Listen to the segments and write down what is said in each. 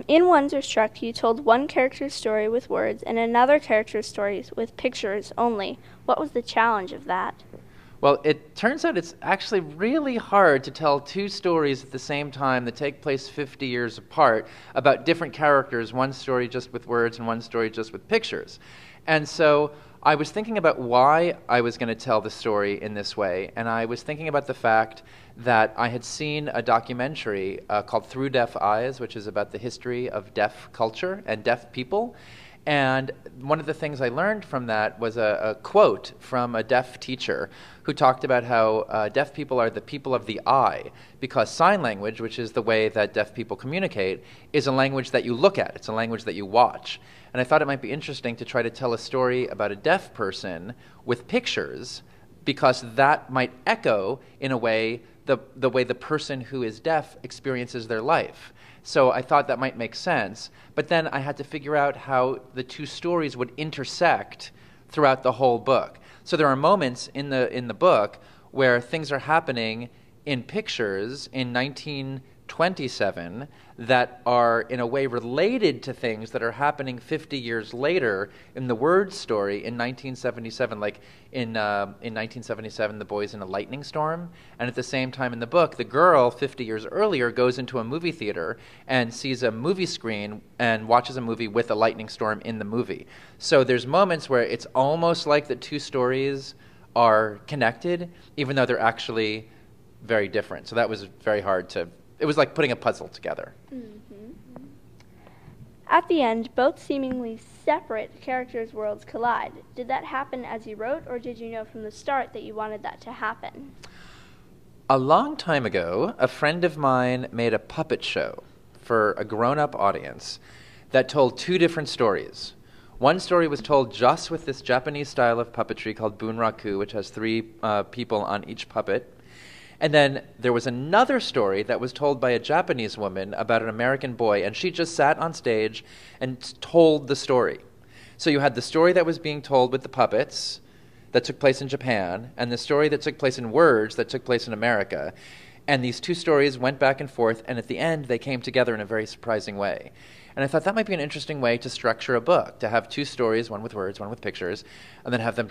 In Wonderstruck, you told one character's story with words and another character's stories with pictures only. What was the challenge of that? Well, it turns out it's actually really hard to tell two stories at the same time that take place 50 years apart about different characters, one story just with words and one story just with pictures. And so I was thinking about why I was going to tell the story in this way, and I was thinking about the fact that I had seen a documentary called Through Deaf Eyes, which is about the history of deaf culture and deaf people. And one of the things I learned from that was a quote from a deaf teacher who talked about how deaf people are the people of the eye, because sign language, which is the way that deaf people communicate, is a language that you look at. It's a language that you watch. And I thought it might be interesting to try to tell a story about a deaf person with pictures, because that might echo, in a way, the way the person who is deaf experiences their life. So I thought that might make sense, but then I had to figure out how the two stories would intersect throughout the whole book. So there are moments in the book where things are happening in pictures in 1927 that are in a way related to things that are happening 50 years later in the word story in 1977. Like in 1977, the boy's in a lightning storm, and at the same time in the book, the girl 50 years earlier goes into a movie theater and sees a movie screen and watches a movie with a lightning storm in the movie. So there's moments where it's almost like the two stories are connected, even though they're actually very different. So that was very hard to, it was like putting a puzzle together. Mm-hmm. At the end, both seemingly separate characters' worlds collide. Did that happen as you wrote, or did you know from the start that you wanted that to happen? A long time ago, a friend of mine made a puppet show for a grown-up audience that told two different stories. One story was told just with this Japanese style of puppetry called bunraku, which has three people on each puppet. And then there was another story that was told by a Japanese woman about an American boy, and she just sat on stage and told the story. So you had the story that was being told with the puppets that took place in Japan, and the story that took place in words that took place in America. And these two stories went back and forth, and at the end they came together in a very surprising way. And I thought that might be an interesting way to structure a book, to have two stories, one with words, one with pictures, and then have them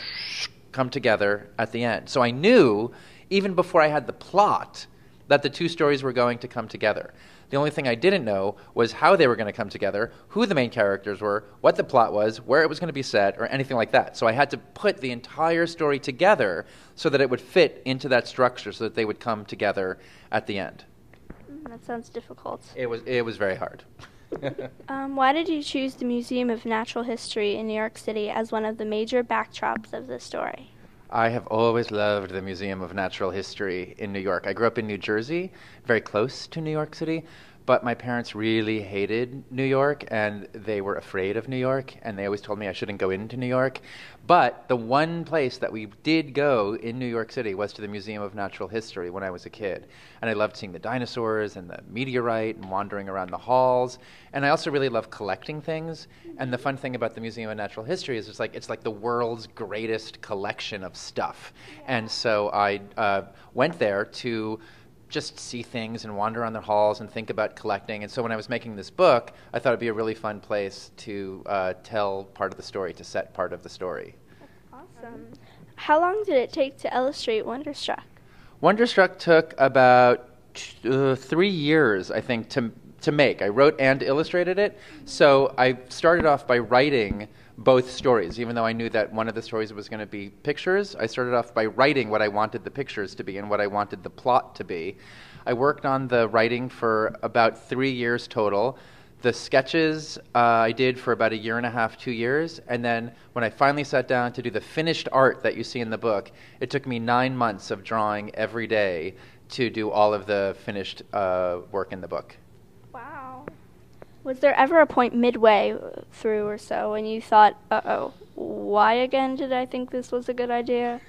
come together at the end. So I knew, even before I had the plot, that the two stories were going to come together. The only thing I didn't know was how they were going to come together, who the main characters were, what the plot was, where it was going to be set, or anything like that. So I had to put the entire story together so that it would fit into that structure, so that they would come together at the end. That sounds difficult. It was very hard. Why did you choose the Museum of Natural History in New York City as one of the major backdrops of the story? I have always loved the Museum of Natural History in New York. I grew up in New Jersey, very close to New York City, but my parents really hated New York, and they were afraid of New York, and they always told me I shouldn't go into New York. But the one place that we did go in New York City was to the Museum of Natural History when I was a kid. And I loved seeing the dinosaurs and the meteorite and wandering around the halls. And I also really love collecting things. And the fun thing about the Museum of Natural History is it's like the world's greatest collection of stuff. And so I went there to just see things and wander around the halls and think about collecting. And so when I was making this book, I thought it'd be a really fun place to tell part of the story, to set part of the story. Awesome. How long did it take to illustrate Wonderstruck? Wonderstruck took about 3 years, I think, to make. I wrote and illustrated it. So I started off by writing both stories. Even though I knew that one of the stories was going to be pictures, I started off by writing what I wanted the pictures to be and what I wanted the plot to be. I worked on the writing for about 3 years total. The sketches I did for about 1.5 years, 2 years, and then when I finally sat down to do the finished art that you see in the book, it took me 9 months of drawing every day to do all of the finished work in the book. Wow. Was there ever a point midway through or so when you thought, uh-oh, why again did I think this was a good idea?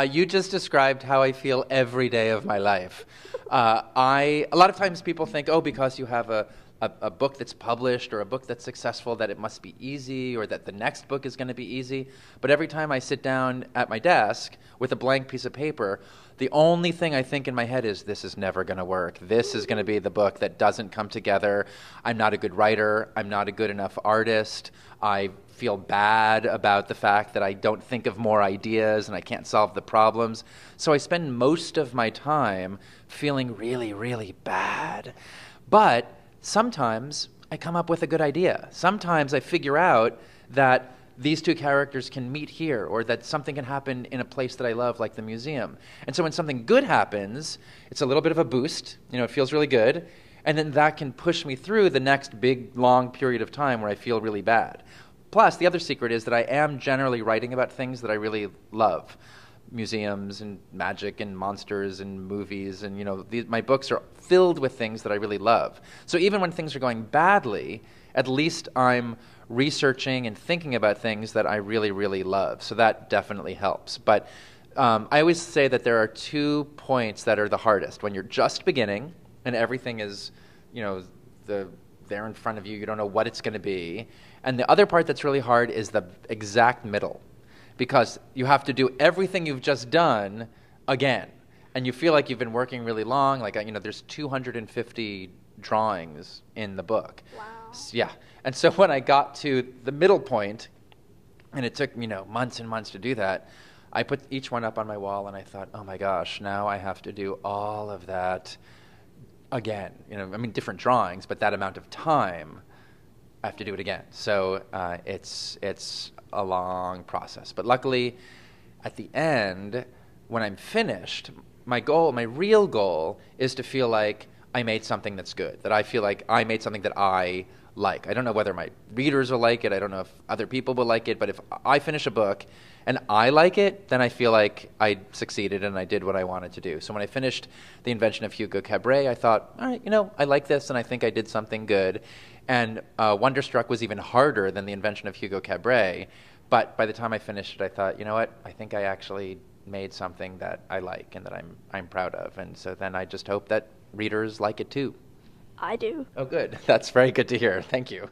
You just described how I feel every day of my life. A lot of times people think, oh, because you have a a book that's published or a book that's successful, that it must be easy or that the next book is going to be easy. But every time I sit down at my desk with a blank piece of paper, the only thing I think in my head is, this is never going to work. This is going to be the book that doesn't come together. I'm not a good writer. I'm not a good enough artist. I feel bad about the fact that I don't think of more ideas and I can't solve the problems. So I spend most of my time feeling really, really bad. But sometimes I come up with a good idea. Sometimes I figure out that these two characters can meet here, or that something can happen in a place that I love, like the museum. And so when something good happens, it's a little bit of a boost. It feels really good. And then that can push me through the next big, long period of time where I feel really bad. Plus, the other secret is that I am generally writing about things that I really love. Museums and magic and monsters and movies, and my books are filled with things that I really love. So even when things are going badly, at least I'm researching and thinking about things that I really, really love. So that definitely helps. But I always say that there are 2 points that are the hardest. When you're just beginning and everything is, there in front of you, you don't know what it's going to be. And the other part that's really hard is the exact middle, because you have to do everything you've just done again. And you feel like you've been working really long. Like, there's 250 drawings in the book. Wow. Yeah. And so when I got to the middle point, and it took, months and months to do that, I put each one up on my wall and I thought, oh my gosh, now I have to do all of that again. Different drawings, but that amount of time, I have to do it again. So it's a long process. But luckily, at the end, when I'm finished, my real goal is to feel like I made something that's good, that I feel like I made something that I like. I don't know whether my readers will like it. I don't know if other people will like it. But if I finish a book and I like it, then I feel like I succeeded and I did what I wanted to do. So when I finished The Invention of Hugo Cabret, I thought, all right, I like this and I think I did something good. And Wonderstruck was even harder than The Invention of Hugo Cabret. But by the time I finished it, I thought, you know what? I think I actually made something that I like and that I'm proud of. And so then I just hope that readers like it too. I do. Oh, good. That's very good to hear. Thank you.